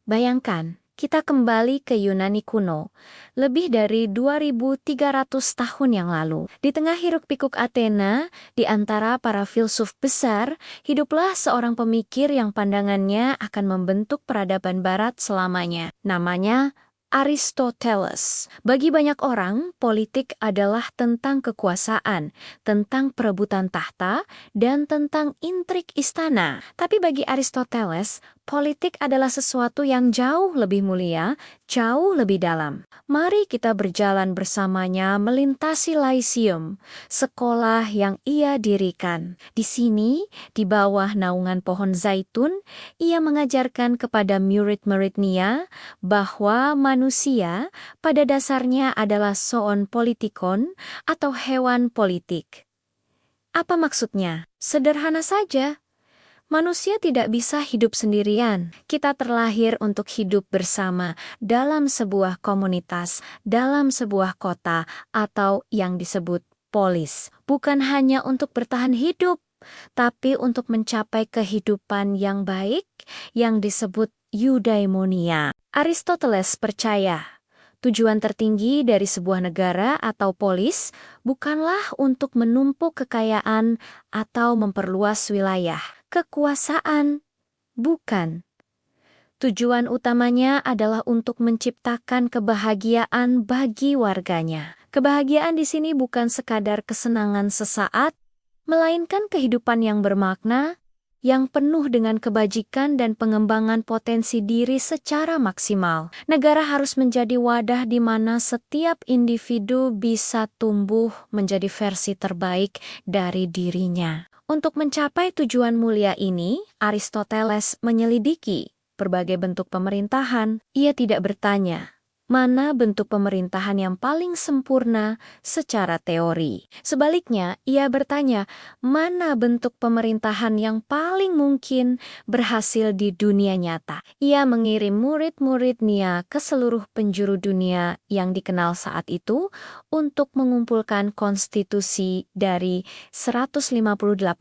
Bayangkan, kita kembali ke Yunani kuno, lebih dari 2300 tahun yang lalu. Di tengah hiruk-pikuk Athena, di antara para filsuf besar, hiduplah seorang pemikir yang pandangannya akan membentuk peradaban barat selamanya. Namanya Aristoteles. Bagi banyak orang, politik adalah tentang kekuasaan, tentang perebutan tahta, dan tentang intrik istana. Tapi bagi Aristoteles, politik adalah sesuatu yang jauh lebih mulia, jauh lebih dalam. Mari kita berjalan bersamanya melintasi Lyceum, sekolah yang ia dirikan. Di sini, di bawah naungan pohon zaitun, ia mengajarkan kepada murid-muridnya bahwa manusia pada dasarnya adalah zoon politikon atau hewan politik. Apa maksudnya? Sederhana saja. Manusia tidak bisa hidup sendirian. Kita terlahir untuk hidup bersama dalam sebuah komunitas, dalam sebuah kota, atau yang disebut polis. Bukan hanya untuk bertahan hidup, tapi untuk mencapai kehidupan yang baik yang disebut eudaimonia. Aristoteles percaya, tujuan tertinggi dari sebuah negara atau polis bukanlah untuk menumpuk kekayaan atau memperluas wilayah. Kekuasaan, bukan. Tujuan utamanya adalah untuk menciptakan kebahagiaan bagi warganya. Kebahagiaan di sini bukan sekadar kesenangan sesaat, melainkan kehidupan yang bermakna, yang penuh dengan kebajikan dan pengembangan potensi diri secara maksimal. Negara harus menjadi wadah di mana setiap individu bisa tumbuh menjadi versi terbaik dari dirinya. Untuk mencapai tujuan mulia ini, Aristoteles menyelidiki berbagai bentuk pemerintahan. Ia tidak bertanya, mana bentuk pemerintahan yang paling sempurna secara teori. Sebaliknya, ia bertanya, mana bentuk pemerintahan yang paling mungkin berhasil di dunia nyata. Ia mengirim murid-muridnya ke seluruh penjuru dunia yang dikenal saat itu untuk mengumpulkan konstitusi dari 158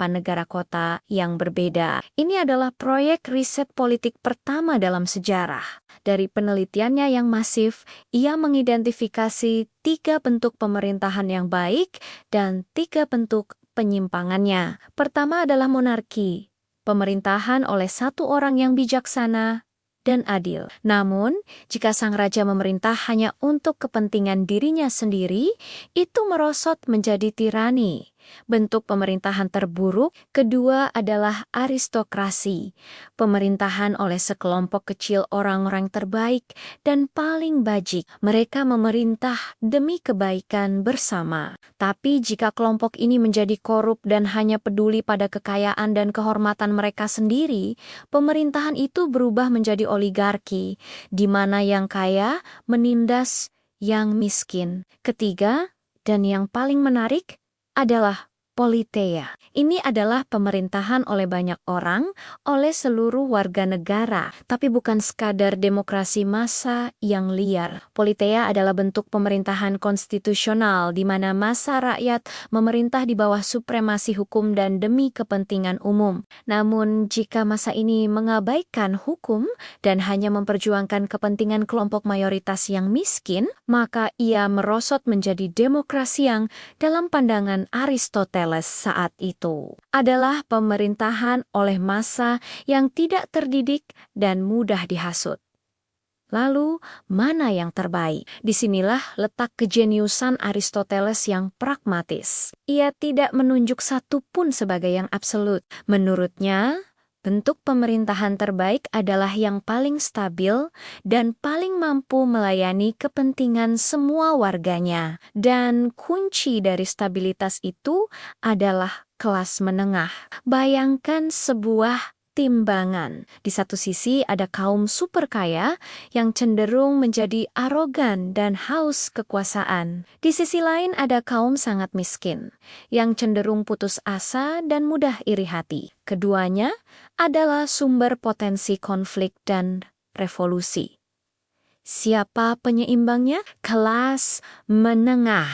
negara kota yang berbeda. Ini adalah proyek riset politik pertama dalam sejarah. Dari penelitiannya yang masif, ia mengidentifikasi 3 bentuk pemerintahan yang baik dan 3 bentuk penyimpangannya. Pertama adalah monarki, pemerintahan oleh satu orang yang bijaksana dan adil. Namun, jika sang raja memerintah hanya untuk kepentingan dirinya sendiri, itu merosot menjadi tirani. Bentuk pemerintahan terburuk kedua adalah aristokrasi, pemerintahan oleh sekelompok kecil orang-orang terbaik dan paling bajik. Mereka memerintah demi kebaikan bersama. Tapi jika kelompok ini menjadi korup dan hanya peduli pada kekayaan dan kehormatan mereka sendiri, pemerintahan itu berubah menjadi oligarki, di mana yang kaya menindas yang miskin. Ketiga, dan yang paling menarik, adalah politeia. Ini adalah pemerintahan oleh banyak orang, oleh seluruh warga negara, tapi bukan sekadar demokrasi massa yang liar. Politeia adalah bentuk pemerintahan konstitusional di mana massa rakyat memerintah di bawah supremasi hukum dan demi kepentingan umum. Namun, jika massa ini mengabaikan hukum dan hanya memperjuangkan kepentingan kelompok mayoritas yang miskin, maka ia merosot menjadi demokrasi yang dalam pandangan Aristoteles saat itu adalah pemerintahan oleh massa yang tidak terdidik dan mudah dihasut. Lalu, mana yang terbaik? Disinilah letak kejeniusan Aristoteles yang pragmatis. Ia tidak menunjuk satu pun sebagai yang absolut. Menurutnya, bentuk pemerintahan terbaik adalah yang paling stabil dan paling mampu melayani kepentingan semua warganya. Dan kunci dari stabilitas itu adalah kelas menengah. Bayangkan sebuah timbangan. Di satu sisi ada kaum super kaya yang cenderung menjadi arogan dan haus kekuasaan. Di sisi lain ada kaum sangat miskin yang cenderung putus asa dan mudah iri hati. Keduanya adalah sumber potensi konflik dan revolusi. Siapa penyeimbangnya? Kelas menengah.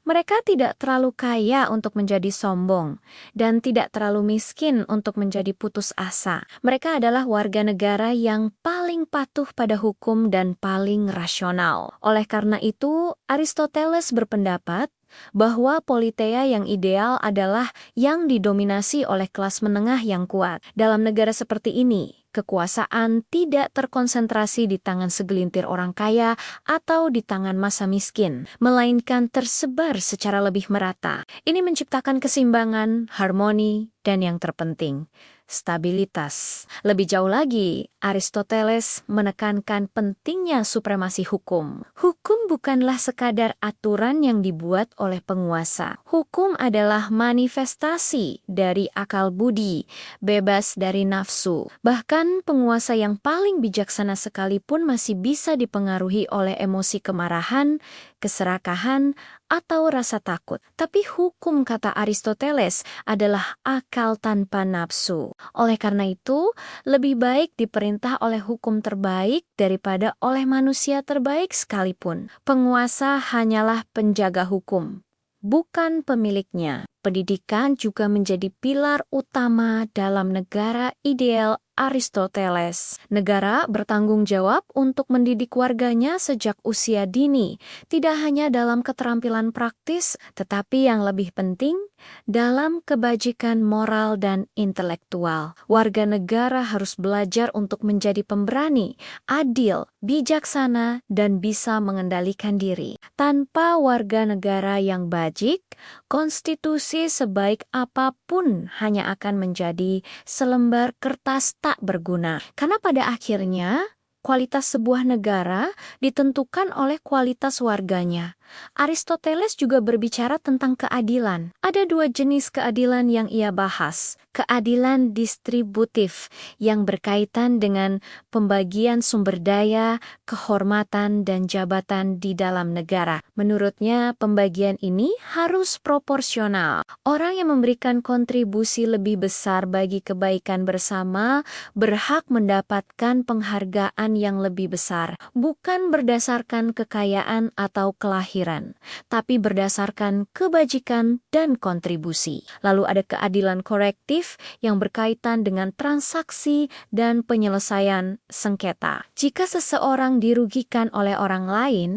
Mereka tidak terlalu kaya untuk menjadi sombong, dan tidak terlalu miskin untuk menjadi putus asa. Mereka adalah warga negara yang paling patuh pada hukum dan paling rasional. Oleh karena itu, Aristoteles berpendapat bahwa politeia yang ideal adalah yang didominasi oleh kelas menengah yang kuat. Dalam negara seperti ini, kekuasaan tidak terkonsentrasi di tangan segelintir orang kaya atau di tangan massa miskin, melainkan tersebar secara lebih merata. Ini menciptakan keseimbangan, harmoni, dan yang terpenting, stabilitas. Lebih jauh lagi, Aristoteles menekankan pentingnya supremasi hukum. Hukum bukanlah sekadar aturan yang dibuat oleh penguasa. Hukum adalah manifestasi dari akal budi, bebas dari nafsu. Bahkan penguasa yang paling bijaksana sekalipun masih bisa dipengaruhi oleh emosi kemarahan, keserakahan, atau rasa takut. Tapi hukum, kata Aristoteles, adalah akal tanpa nafsu. Oleh karena itu, lebih baik diperintah oleh hukum terbaik daripada oleh manusia terbaik sekalipun. Penguasa hanyalah penjaga hukum, bukan pemiliknya. Pendidikan juga menjadi pilar utama dalam negara ideal Aristoteles. Negara bertanggung jawab untuk mendidik warganya sejak usia dini, tidak hanya dalam keterampilan praktis, tetapi yang lebih penting, dalam kebajikan moral dan intelektual. Warga negara harus belajar untuk menjadi pemberani, adil, bijaksana, dan bisa mengendalikan diri. Tanpa warga negara yang bajik, konstitusi sebaik apapun hanya akan menjadi selembar kertas tak berguna. Karena pada akhirnya, kualitas sebuah negara ditentukan oleh kualitas warganya. Aristoteles juga berbicara tentang keadilan. Ada dua jenis keadilan yang ia bahas. Keadilan distributif yang berkaitan dengan pembagian sumber daya, kehormatan, dan jabatan di dalam negara. Menurutnya, pembagian ini harus proporsional. Orang yang memberikan kontribusi lebih besar bagi kebaikan bersama berhak mendapatkan penghargaan yang lebih besar, bukan berdasarkan kekayaan atau kelahiran, tapi berdasarkan kebajikan dan kontribusi. Lalu ada keadilan korektif yang berkaitan dengan transaksi dan penyelesaian sengketa. Jika seseorang dirugikan oleh orang lain,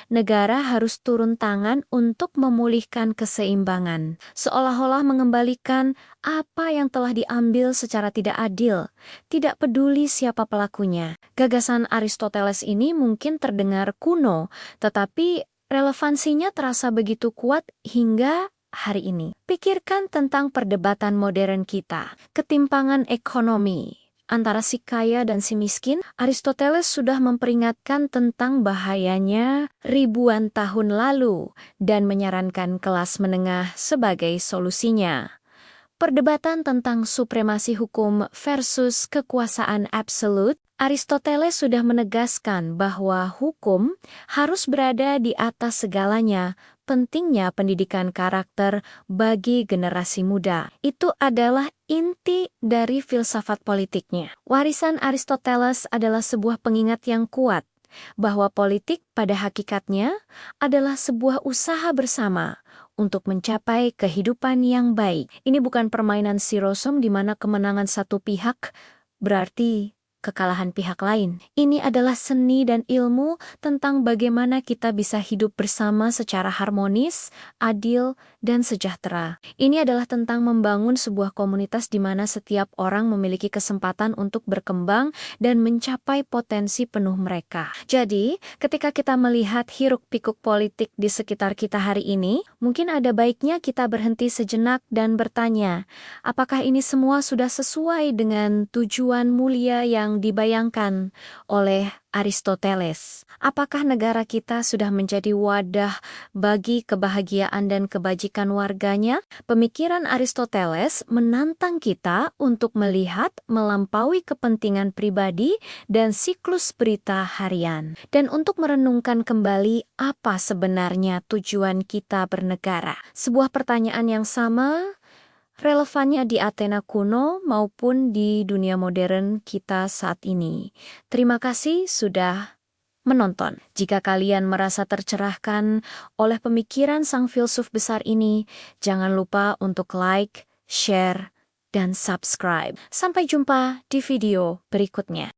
negara harus turun tangan untuk memulihkan keseimbangan, seolah-olah mengembalikan apa yang telah diambil secara tidak adil, tidak peduli siapa pelakunya. Gagasan Aristoteles ini mungkin terdengar kuno, tetapi relevansinya terasa begitu kuat hingga hari ini. Pikirkan tentang perdebatan modern kita, ketimpangan ekonomi antara si kaya dan si miskin. Aristoteles sudah memperingatkan tentang bahayanya ribuan tahun lalu dan menyarankan kelas menengah sebagai solusinya. Perdebatan tentang supremasi hukum versus kekuasaan absolut, Aristoteles sudah menegaskan bahwa hukum harus berada di atas segalanya. Pentingnya pendidikan karakter bagi generasi muda. Itu adalah inti dari filsafat politiknya. Warisan Aristoteles adalah sebuah pengingat yang kuat bahwa politik pada hakikatnya adalah sebuah usaha bersama untuk mencapai kehidupan yang baik. Ini bukan permainan zero sum di mana kemenangan satu pihak berarti kekalahan pihak lain. Ini adalah seni dan ilmu tentang bagaimana kita bisa hidup bersama secara harmonis, adil, dan sejahtera. Ini adalah tentang membangun sebuah komunitas di mana setiap orang memiliki kesempatan untuk berkembang dan mencapai potensi penuh mereka. Jadi, ketika kita melihat hiruk-pikuk politik di sekitar kita hari ini, mungkin ada baiknya kita berhenti sejenak dan bertanya, apakah ini semua sudah sesuai dengan tujuan mulia yang dibayangkan oleh Aristoteles? Apakah negara kita sudah menjadi wadah bagi kebahagiaan dan kebajikan warganya? Pemikiran Aristoteles menantang kita untuk melihat melampaui kepentingan pribadi dan siklus berita harian, dan untuk merenungkan kembali apa sebenarnya tujuan kita bernegara. Sebuah pertanyaan yang sama relevannya di Athena kuno maupun di dunia modern kita saat ini. Terima kasih sudah menonton. Jika kalian merasa tercerahkan oleh pemikiran sang filsuf besar ini, jangan lupa untuk like, share, dan subscribe. Sampai jumpa di video berikutnya.